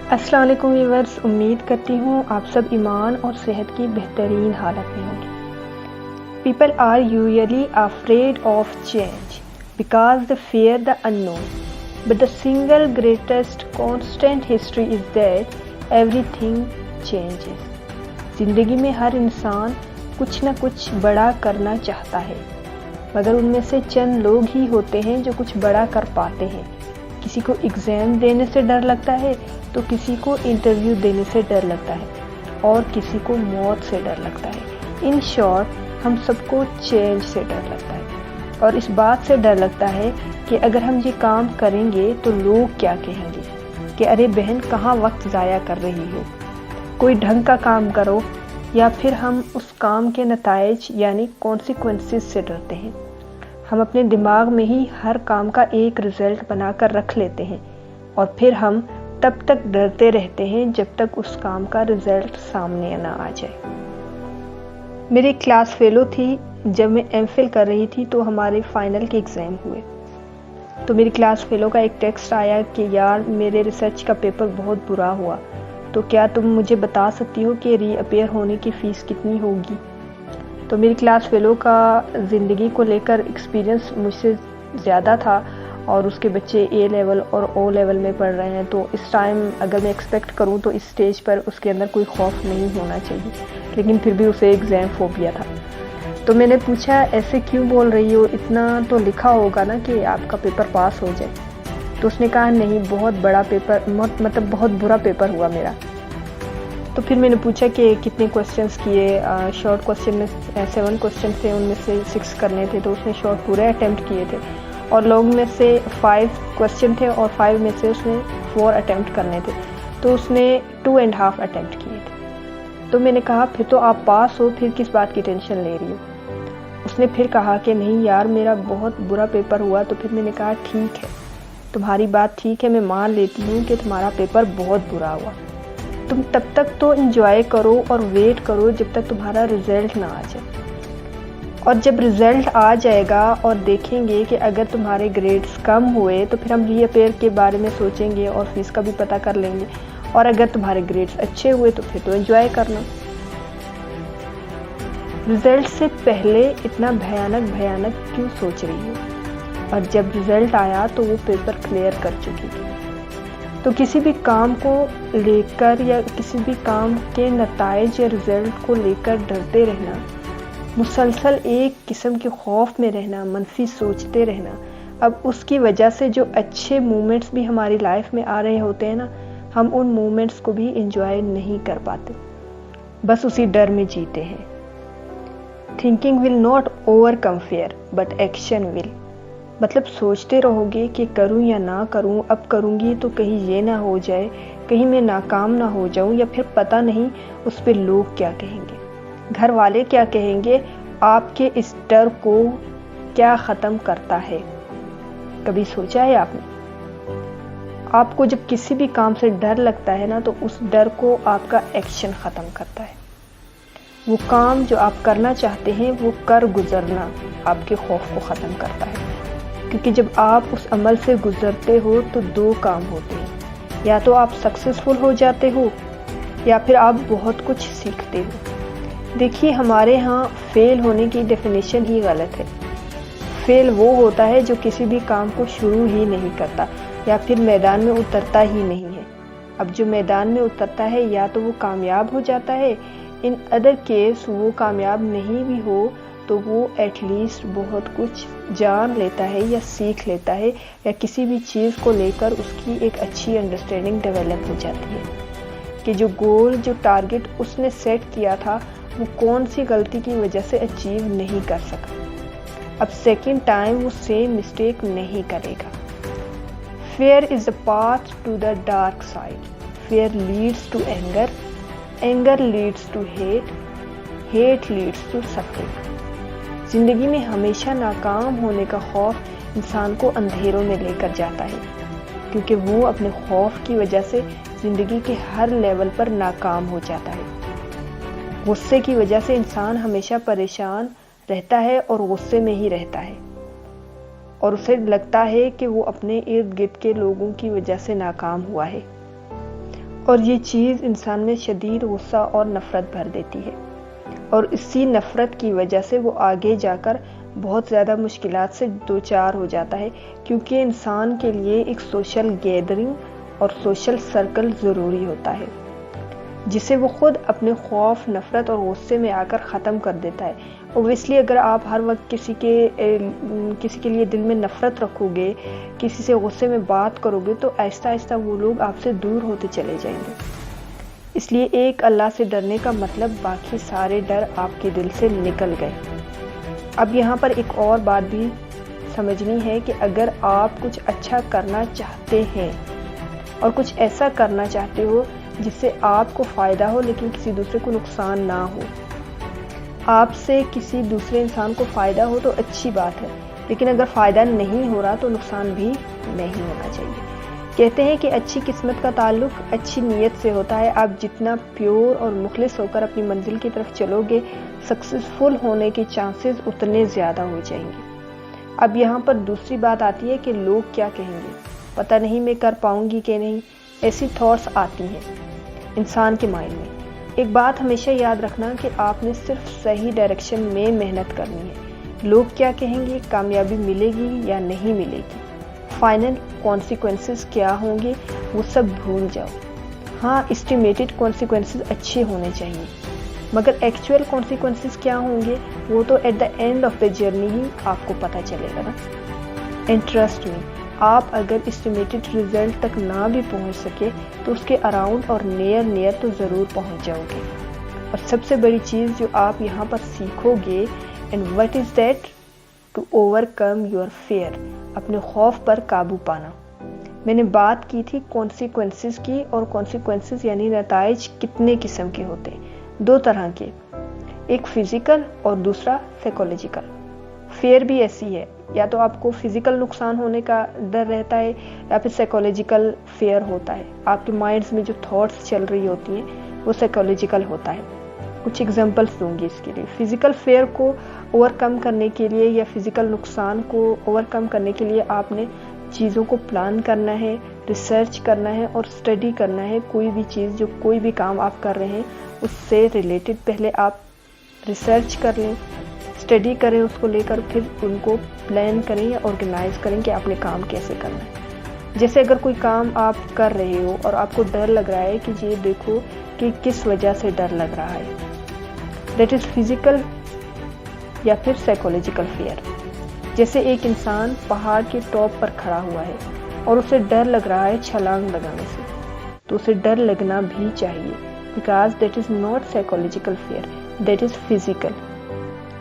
अस्सलाम वालेकुम व्यूअर्स, उम्मीद करती हूँ आप सब ईमान और सेहत की बेहतरीन हालत में होंगे। People are usually afraid of change because they fear the unknown, but the single greatest constant history is that everything changes. ज़िंदगी में हर इंसान कुछ न कुछ बड़ा करना चाहता है, मगर उनमें से चंद लोग ही होते हैं जो कुछ बड़ा कर पाते हैं। किसी को एग्ज़ाम देने से डर लगता है तो किसी को इंटरव्यू देने से डर लगता है और किसी को मौत से डर लगता है। इन शॉर्ट, हम सबको चेंज से डर लगता है और इस बात से डर लगता है कि अगर हम ये काम करेंगे तो लोग क्या कहेंगे कि अरे बहन, कहाँ वक्त ज़ाया कर रही हो, कोई ढंग का काम करो। या फिर हम उस काम के नताइज यानी कॉन्सिक्वेंसेस से डरते हैं। हम अपने दिमाग में ही हर काम का एक रिज़ल्ट बनाकर रख लेते हैं और फिर हम तब तक डरते रहते हैं जब तक उस काम का रिज़ल्ट सामने ना आ जाए। मेरी क्लास फेलो थी। जब मैं एमफिल कर रही थी तो हमारे फाइनल के एग्ज़ाम हुए, तो मेरी क्लास फेलो का एक टेक्स्ट आया कि यार, मेरे रिसर्च का पेपर बहुत बुरा हुआ, तो क्या तुम मुझे बता सकती हो कि रीअपेयर होने की फ़ीस कितनी होगी। तो मेरी क्लास फेलो का ज़िंदगी को लेकर एक्सपीरियंस मुझसे ज़्यादा था और उसके बच्चे ए लेवल और ओ लेवल में पढ़ रहे हैं, तो इस टाइम अगर मैं एक्सपेक्ट करूं तो इस स्टेज पर उसके अंदर कोई खौफ नहीं होना चाहिए, लेकिन फिर भी उसे एग्ज़ाम फोबिया था। तो मैंने पूछा, ऐसे क्यों बोल रही हो, इतना तो लिखा होगा ना कि आपका पेपर पास हो जाए। तो उसने कहा, नहीं, बहुत बड़ा पेपर, मतलब बहुत बुरा पेपर हुआ मेरा। तो फिर मैंने पूछा कि कितने क्वेश्चंस किए। शॉर्ट क्वेश्चन में 7 क्वेश्चन थे, उनमें से 6 करने थे, तो उसने शॉर्ट पूरे अटैम्प्ट किए थे और लॉन्ग में से 5 क्वेश्चन थे और 5 में से उसने 4 अटैम्प्ट करने थे, तो उसने 2.5 अटैम्प्ट किए थे। तो मैंने कहा, फिर तो आप पास हो, फिर किस बात की टेंशन ले रही हो। उसने फिर कहा कि नहीं यार, मेरा बहुत बुरा पेपर हुआ। तो फिर मैंने कहा, ठीक है, तुम्हारी बात ठीक है, मैं मान लेती हूँ कि तुम्हारा पेपर बहुत बुरा हुआ। तुम तब तक तो एंजॉय करो और वेट करो जब तक तुम्हारा रिज़ल्ट ना आ जाए, और जब रिज़ल्ट आ जाएगा और देखेंगे कि अगर तुम्हारे ग्रेड्स कम हुए तो फिर हम रीअपेयर के बारे में सोचेंगे और फीस का भी पता कर लेंगे, और अगर तुम्हारे ग्रेड्स अच्छे हुए तो फिर तो एंजॉय करना। रिज़ल्ट से पहले इतना भयानक क्यों सोच रही हो, और जब रिज़ल्ट आया तो वो पेपर क्लियर कर चुकी थी। तो किसी भी काम को लेकर या किसी भी काम के नताइज या रिज़ल्ट को लेकर डरते रहना, मुसलसल एक किस्म के खौफ में रहना, मनफी सोचते रहना, अब उसकी वजह से जो अच्छे मोमेंट्स भी हमारी लाइफ में आ रहे होते हैं ना, हम उन मोमेंट्स को भी एंजॉय नहीं कर पाते, बस उसी डर में जीते हैं। Thinking will not overcome fear but action will. मतलब सोचते रहोगे कि करूं या ना करूं, अब करूंगी तो कहीं ये ना हो जाए, कहीं मैं नाकाम ना हो जाऊं, या फिर पता नहीं उस पे लोग क्या कहेंगे, घर वाले क्या कहेंगे। आपके इस डर को क्या ख़त्म करता है, कभी सोचा है आपने? आपको जब किसी भी काम से डर लगता है ना, तो उस डर को आपका एक्शन ख़त्म करता है। वो काम जो आप करना चाहते हैं वो कर गुजरना आपके खौफ को ख़त्म करता है, क्योंकि जब आप उस अमल से गुजरते हो तो 2 काम होते हैं, या तो आप सक्सेसफुल हो जाते हो या फिर आप बहुत कुछ सीखते हो। देखिए, हमारे यहाँ फेल होने की डेफिनेशन ही गलत है। फेल वो होता है जो किसी भी काम को शुरू ही नहीं करता या फिर मैदान में उतरता ही नहीं है। अब जो मैदान में उतरता है या तो वो कामयाब हो जाता है, इन अदर केस वो कामयाब नहीं भी हो तो वो एटलीस्ट बहुत कुछ जान लेता है या सीख लेता है, या किसी भी चीज़ को लेकर उसकी एक अच्छी अंडरस्टैंडिंग डेवलप हो जाती है कि जो गोल, जो टारगेट उसने सेट किया था वो कौन सी गलती की वजह से अचीव नहीं कर सका। अब सेकंड टाइम वो सेम मिस्टेक नहीं करेगा। Fear is a path to the dark side, fear leads to anger, anger leads to hate, hate leads to suffering. ज़िंदगी में हमेशा नाकाम होने का खौफ इंसान को अंधेरों में लेकर जाता है, क्योंकि वो अपने खौफ की वजह से ज़िंदगी के हर लेवल पर नाकाम हो जाता है। गुस्से की वजह से इंसान हमेशा परेशान रहता है और गुस्से में ही रहता है, और उसे लगता है कि वो अपने इर्द गिर्द के लोगों की वजह से नाकाम हुआ है। और ये चीज़ इंसान में शदीद गुस्सा और नफ़रत भर देती है, और इसी नफ़रत की वजह से वो आगे जाकर बहुत ज़्यादा मुश्किलात से दो चार हो जाता है, क्योंकि इंसान के लिए एक सोशल गैदरिंग और सोशल सर्कल ज़रूरी होता है, जिसे वो खुद अपने खौफ, नफ़रत और गुस्से में आकर ख़त्म कर देता है। ओबियसली अगर आप हर वक्त किसी के लिए दिल में नफ़रत रखोगे, किसी से गुस्से में बात करोगे, तो आहिस्ता आहिस्ता वो लोग आपसे दूर होते चले जाएंगे। इसलिए एक अल्लाह से डरने का मतलब बाकी सारे डर आपके दिल से निकल गए। अब यहाँ पर एक और बात भी समझनी है कि अगर आप कुछ अच्छा करना चाहते हैं और कुछ ऐसा करना चाहते हो जिससे आपको फ़ायदा हो लेकिन किसी दूसरे को नुकसान ना हो, आपसे किसी दूसरे इंसान को फ़ायदा हो तो अच्छी बात है, लेकिन अगर फ़ायदा नहीं हो रहा तो नुकसान भी नहीं होना चाहिए। कहते हैं कि अच्छी किस्मत का ताल्लुक अच्छी नीयत से होता है। आप जितना प्योर और मुखलिस होकर अपनी मंजिल की तरफ चलोगे, सक्सेसफुल होने के चांसेस उतने ज़्यादा हो जाएंगे। अब यहाँ पर दूसरी बात आती है कि लोग क्या कहेंगे, पता नहीं मैं कर पाऊँगी कि नहीं, ऐसी थॉट्स आती हैं इंसान के माइंड में। एक बात हमेशा याद रखना कि आपने सिर्फ सही डायरेक्शन में मेहनत करनी है। लोग क्या कहेंगे, कामयाबी मिलेगी या नहीं मिलेगी, फाइनल कॉन्सिक्वेंसेस क्या होंगे, वो सब भूल जाओ। हाँ, एस्टिमेटेड कॉन्सिक्वेंसेस अच्छे होने चाहिए, मगर एक्चुअल कॉन्सिक्वेंसेस क्या होंगे वो तो at the end of the journey ही आपको पता चलेगा ना। एंड ट्रस्ट मी, आप अगर एस्टिमेटेड रिजल्ट तक ना भी पहुंच सके तो उसके अराउंड और नियर तो ज़रूर पहुंच जाओगे। और सबसे बड़ी चीज़ जो आप यहाँ पर सीखोगे, and what is that, to overcome your fear, अपने खौफ पर काबू पाना। मैंने बात की थी कॉन्सिक्वेंसेस की, और कॉन्सिक्वेंसेस यानी नताइज कितने किस्म के होते हैं, दो तरह के, एक फिजिकल और दूसरा साइकोलॉजिकल। फेयर भी ऐसी है, या तो आपको फिजिकल नुकसान होने का डर रहता है या फिर साइकोलॉजिकल फेयर होता है। आपके माइंड्स में जो थॉट्स चल रही होती हैं वो साइकोलॉजिकल होता है। कुछ एग्जांपल्स दूंगी इसके लिए। फिजिकल फेयर को ओवरकम करने के लिए या फिजिकल नुकसान को ओवरकम करने के लिए आपने चीज़ों को प्लान करना है, रिसर्च करना है और स्टडी करना है। कोई भी चीज़, जो कोई भी काम आप कर रहे हैं उससे रिलेटेड पहले आप रिसर्च कर लें, स्टडी करें उसको लेकर, फिर उनको प्लान करें या ऑर्गेनाइज करें कि आपने काम कैसे करना है। जैसे अगर कोई काम आप कर रहे हो और आपको डर लग रहा है कि ये देखो कि किस वजह से डर लग रहा है, दैट इज़ फिजिकल या फिर साइकोलॉजिकल फियर। जैसे एक इंसान पहाड़ के टॉप पर खड़ा हुआ है और उसे डर लग रहा है छलांग लगाने से, तो उसे डर लगना भी चाहिए, because that is not psychological fear, that is physical.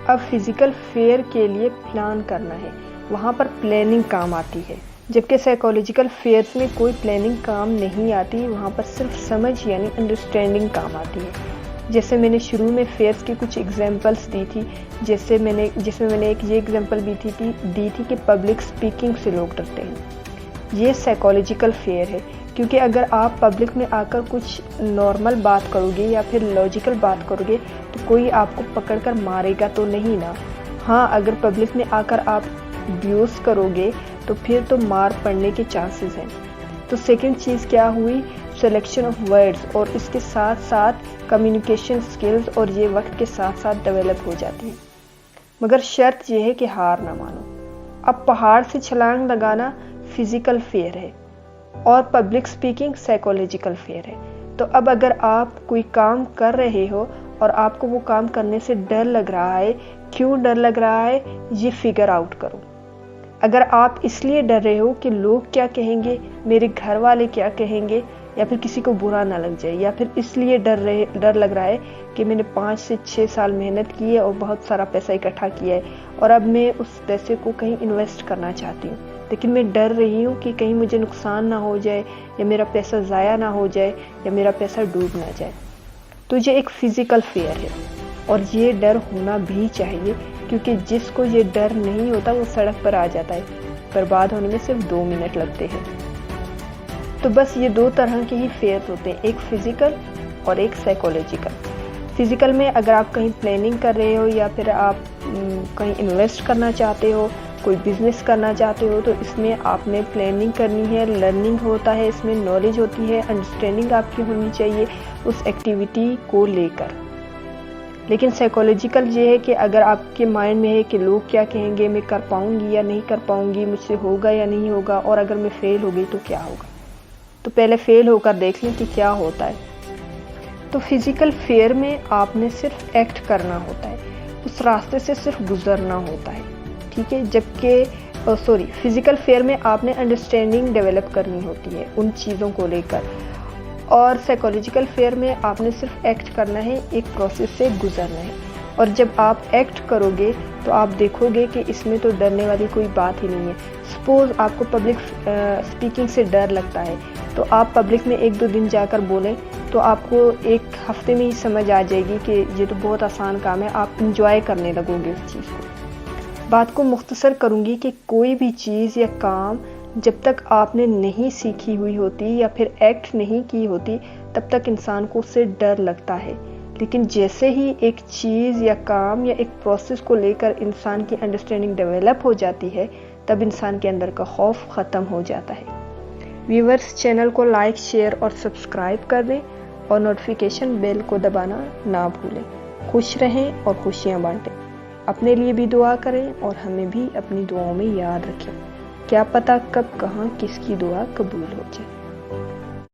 अब फिजिकल फेयर के लिए प्लान करना है, वहाँ पर प्लानिंग काम आती है, जबकि साइकोलॉजिकल फेयर्स में कोई प्लानिंग काम नहीं आती, वहाँ पर सिर्फ समझ यानी अंडरस्टैंडिंग काम आती है। जैसे मैंने शुरू में फेयर्स की कुछ एग्जांपल्स दी थी, जिसमें मैंने एक ये एग्जांपल दी थी कि पब्लिक स्पीकिंग से लोग डरते हैं। ये साइकोलॉजिकल फेयर है, क्योंकि अगर आप पब्लिक में आकर कुछ नॉर्मल बात करोगे या फिर लॉजिकल बात करोगे तो कोई आपको पकड़कर मारेगा तो नहीं ना। हाँ, अगर पब्लिक में आकर आप अब्यूज़ करोगे तो फिर तो मार पड़ने के चांसेस हैं। तो सेकंड चीज़ क्या हुई, सिलेक्शन ऑफ वर्ड्स, और इसके साथ साथ कम्युनिकेशन स्किल्स, और ये वक्त के साथ साथ डेवलप हो जाती हैं। मगर शर्त यह है कि हार ना मानो। अब पहाड़ से छलांग लगाना फिजिकल फेयर है और पब्लिक स्पीकिंग साइकोलॉजिकल फेयर है। तो अब अगर आप कोई काम कर रहे हो और आपको वो काम करने से डर लग रहा है, क्यों डर लग रहा है ये फिगर आउट करो। अगर आप इसलिए डर रहे हो कि लोग क्या कहेंगे, मेरे घर वाले क्या कहेंगे, या फिर किसी को बुरा ना लग जाए, या फिर इसलिए डर लग रहा है कि मैंने 5 से 6 साल मेहनत की है और बहुत सारा पैसा इकट्ठा किया है और अब मैं उस पैसे को कहीं इन्वेस्ट करना चाहती हूँ, लेकिन मैं डर रही हूँ कि कहीं मुझे नुकसान ना हो जाए, या मेरा पैसा ज़ाया ना हो जाए, या मेरा पैसा डूब ना जाए। तो ये एक फिजिकल फेयर है और ये डर होना भी चाहिए, क्योंकि जिसको ये डर नहीं होता वो सड़क पर आ जाता है, बर्बाद होने में सिर्फ 2 मिनट लगते हैं। तो बस ये 2 तरह के ही फेयर होते हैं, एक फिजिकल और एक साइकोलॉजिकल। फिजिकल में अगर आप कहीं प्लानिंग कर रहे हो या फिर आप कहीं इन्वेस्ट करना चाहते हो, कोई बिजनेस करना चाहते हो तो इसमें आपने प्लानिंग करनी है, लर्निंग होता है, इसमें नॉलेज होती है, अंडरस्टैंडिंग आपकी होनी चाहिए उस एक्टिविटी को लेकर। लेकिन साइकोलॉजिकल ये है कि अगर आपके माइंड में है कि लोग क्या कहेंगे, मैं कर पाऊंगी या नहीं कर पाऊंगी, मुझसे होगा या नहीं होगा, और अगर मैं फेल हो गई तो क्या होगा, तो पहले फेल होकर देख लें कि क्या होता है। तो फिजिकल फेयर में आपने सिर्फ एक्ट करना होता है, उस रास्ते से सिर्फ गुजरना होता है, ठीक है। जबकि फिजिकल फेयर में आपने अंडरस्टैंडिंग डेवलप करनी होती है उन चीज़ों को लेकर, और साइकोलॉजिकल फेयर में आपने सिर्फ एक्ट करना है, एक प्रोसेस से गुजरना है। और जब आप एक्ट करोगे तो आप देखोगे कि इसमें तो डरने वाली कोई बात ही नहीं है। सपोज़ आपको पब्लिक स्पीकिंग से डर लगता है, तो आप पब्लिक में 1-2 दिन जाकर बोलें तो आपको 1 हफ्ते में ही समझ आ जाएगी कि ये तो बहुत आसान काम है, आप इंजॉय करने लगोगे उस चीज़ को। बात को मुख्तसर करूँगी कि कोई भी चीज़ या काम जब तक आपने नहीं सीखी हुई होती या फिर एक्ट नहीं की होती, तब तक इंसान को उससे डर लगता है। लेकिन जैसे ही एक चीज़ या काम या एक प्रोसेस को लेकर इंसान की अंडरस्टैंडिंग डेवलप हो जाती है, तब इंसान के अंदर का खौफ ख़त्म हो जाता है। व्यूअर्स, चैनल को लाइक, शेयर और सब्सक्राइब कर दें और नोटिफिकेशन बेल को दबाना ना भूलें। खुश रहें और खुशियाँ बांटें। अपने लिए भी दुआ करें और हमें भी अपनी दुआओं में याद रखें। क्या पता कब कहाँ किसकी दुआ कबूल हो जाए।